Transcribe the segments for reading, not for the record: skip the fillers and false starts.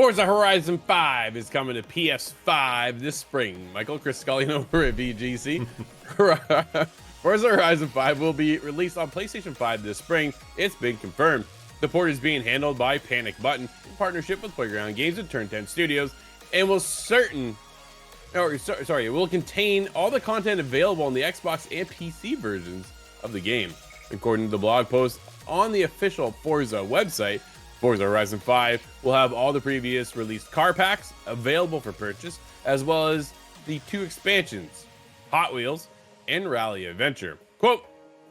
Forza Horizon 5 is coming to PS5 this spring. Michael, Chris Scullion over at VGC. Forza Horizon 5 will be released on PlayStation 5 this spring. It's been confirmed. The port is being handled by Panic Button in partnership with Playground Games and Turn 10 Studios, and will it will contain all the content available on the Xbox and PC versions of the game. According to the blog post on the official Forza website, Forza Horizon 5 will have all the previous released car packs available for purchase, as well as the 2 expansions, Hot Wheels and Rally Adventure. Quote,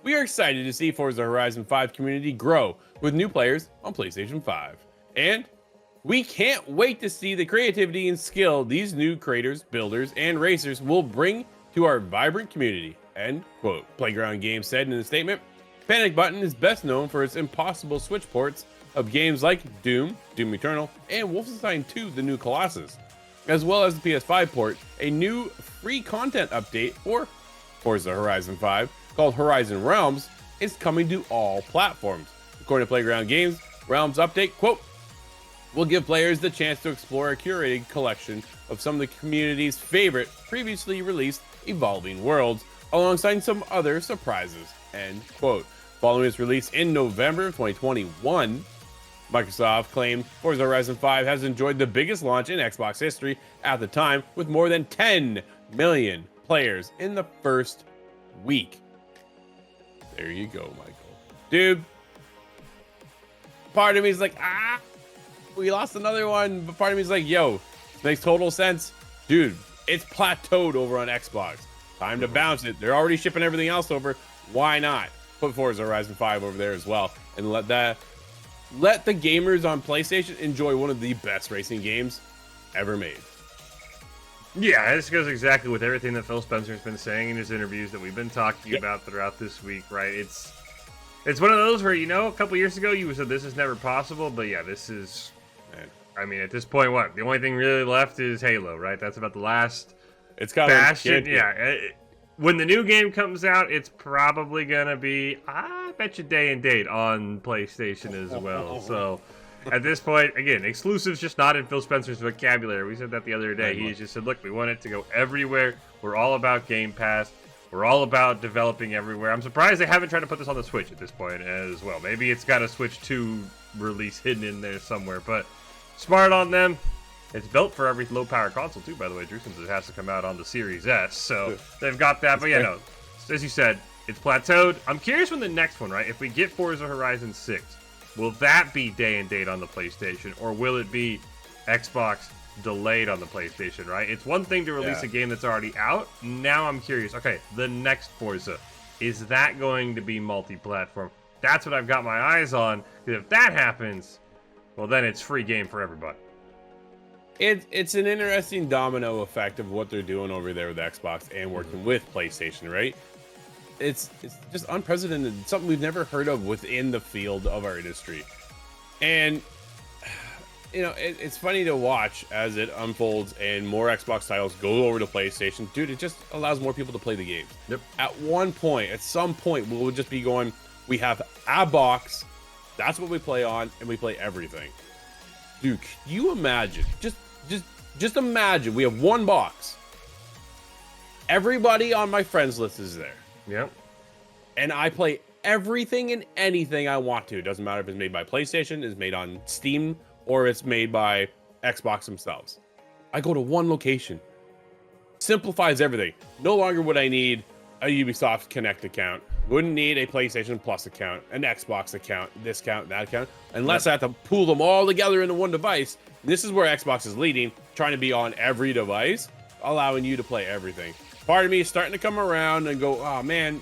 "We are excited to see Forza Horizon 5 community grow with new players on PlayStation 5. And we can't wait to see the creativity and skill these new creators, builders, and racers will bring to our vibrant community." End quote. Playground Games said in a statement, Panic Button is best known for its impossible Switch ports of games like Doom, Doom Eternal, and Wolfenstein 2: The New Colossus, as well as the PS5 port. A new free content update for Forza Horizon 5 called Horizon Realms is coming to all platforms. According to Playground Games, Realms update, quote, "will give players the chance to explore a curated collection of some of the community's favorite previously released evolving worlds, alongside some other surprises," end quote. Following its release in November of 2021, Microsoft claimed Forza Horizon 5 has enjoyed the biggest launch in Xbox history at the time, with more than 10 million players in the first week. There you go, Michael. Dude, part of me is like, we lost another one. But part of me is like, yo, this makes total sense. Dude, it's plateaued over on Xbox. Time to bounce it. They're already shipping everything else over. Why not put Forza Horizon 5 over there as well, and let the gamers on PlayStation enjoy one of the best racing games ever made. Yeah, this goes exactly with everything that Phil Spencer's been saying in his interviews that we've been talking about throughout this week, right? It's one of those where, a couple years ago you said this is never possible, but yeah, this is, I mean, at this point, what? The only thing really left is Halo, right? That's about the last bastion. Yeah. When the new game comes out, it's probably going to be, I bet you, day and date on PlayStation as well. So at this point, again, exclusives just not in Phil Spencer's vocabulary. We said that the other day. He just said, look, we want it to go everywhere. We're all about Game Pass. We're all about developing everywhere. I'm surprised they haven't tried to put this on the Switch at this point as well. Maybe it's got a Switch 2 release hidden in there somewhere. But smart on them. It's built for every low-power console, too, by the way, Drew, since it has to come out on the Series S. So they've got that. But, yeah, no, as you said, it's plateaued. I'm curious when the next one, right, if we get Forza Horizon 6, will that be day and date on the PlayStation, or will it be Xbox delayed on the PlayStation, right? It's one thing to release a game that's already out. Now I'm curious, okay, the next Forza, is that going to be multi-platform? That's what I've got my eyes on, because if that happens, well, then it's free game for everybody. It's an interesting domino effect of what they're doing over there with Xbox and working with PlayStation, right? It's just unprecedented, something we've never heard of within the field of our industry. And, it's funny to watch as it unfolds and more Xbox titles go over to PlayStation. Dude, it just allows more people to play the games. Yep. At some point, we'll just be going, we have a box, that's what we play on, and we play everything. Dude, can you imagine? Just imagine we have one box. Everybody on my friends list is there. Yep. And I play everything and anything I want to. It doesn't matter if it's made by PlayStation, it's made on Steam, or it's made by Xbox themselves. I go to one location. Simplifies everything. No longer would I need a Ubisoft Connect account. Wouldn't need a PlayStation Plus account, an Xbox account, this account, that account, unless I have to pool them all together into one device. This is where Xbox is leading, trying to be on every device, allowing you to play everything. Part of me is starting to come around and go, oh man,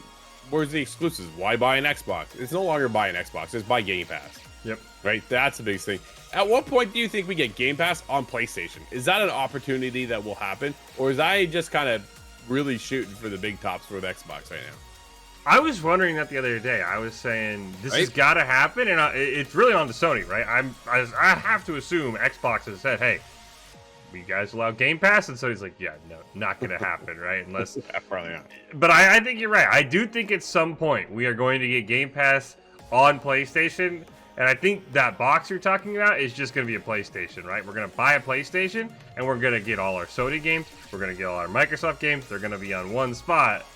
where's the exclusives? Why buy an Xbox? It's no longer buy an Xbox, it's buy Game Pass. Yep. Right? That's the biggest thing. At what point do you think we get Game Pass on PlayStation? Is that an opportunity that will happen? Or is I just kind of really shooting for the big tops with Xbox right now? I was wondering that the other day. I was saying this has got to happen, and it's really on to Sony, right? I have to assume Xbox has said, "Hey, you guys allow Game Pass," and Sony's like, "Yeah, no, not going to happen, right?" Unless probably not. But I think you're right. I do think at some point we are going to get Game Pass on PlayStation, And I think that box you're talking about is just going to be a PlayStation, right? We're going to buy a PlayStation, and we're going to get all our Sony games. We're going to get all our Microsoft games. They're going to be on one spot.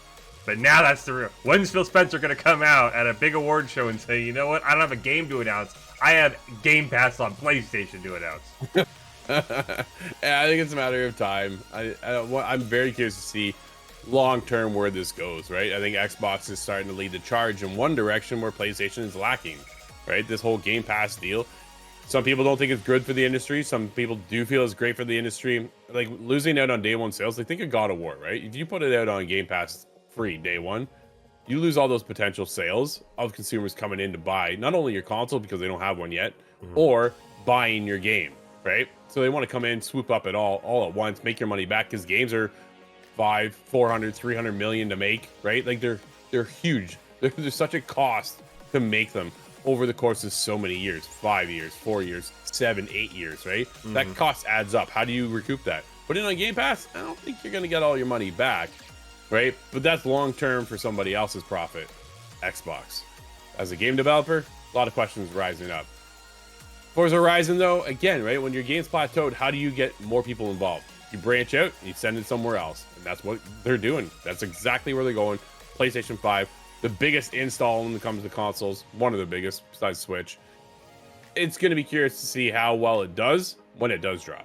But now that's the real. When's Phil Spencer going to come out at a big award show and say, you know what? I don't have a game to announce. I have Game Pass on PlayStation to announce. Yeah, I think it's a matter of time. I'm very curious to see long term where this goes, right? I think Xbox is starting to lead the charge in one direction where PlayStation is lacking, right? This whole Game Pass deal. Some people don't think it's good for the industry. Some people do feel it's great for the industry. Like losing out on day one sales, like think of God of War, right? If you put it out on Game Pass free day one, you lose all those potential sales of consumers coming in to buy not only your console because they don't have one yet, or buying your game, right? So they want to come in, swoop up it all at once, make your money back because games are 400, 300 million to make, right? Like they're huge. There's such a cost to make them over the course of so many years, 5 years, 4 years, 7, 8 years, right? That cost adds up. How do you recoup that? Put it on Game Pass? I don't think you're going to get all your money back, right? But that's long term for somebody else's profit. Xbox. As a game developer, a lot of questions rising up. Forza Horizon, though, again, right? When your game's plateaued, how do you get more people involved? You branch out, you send it somewhere else. And that's what they're doing. That's exactly where they're going. PlayStation 5, the biggest install when it comes to consoles, one of the biggest besides Switch. It's going to be curious to see how well it does when it does drop.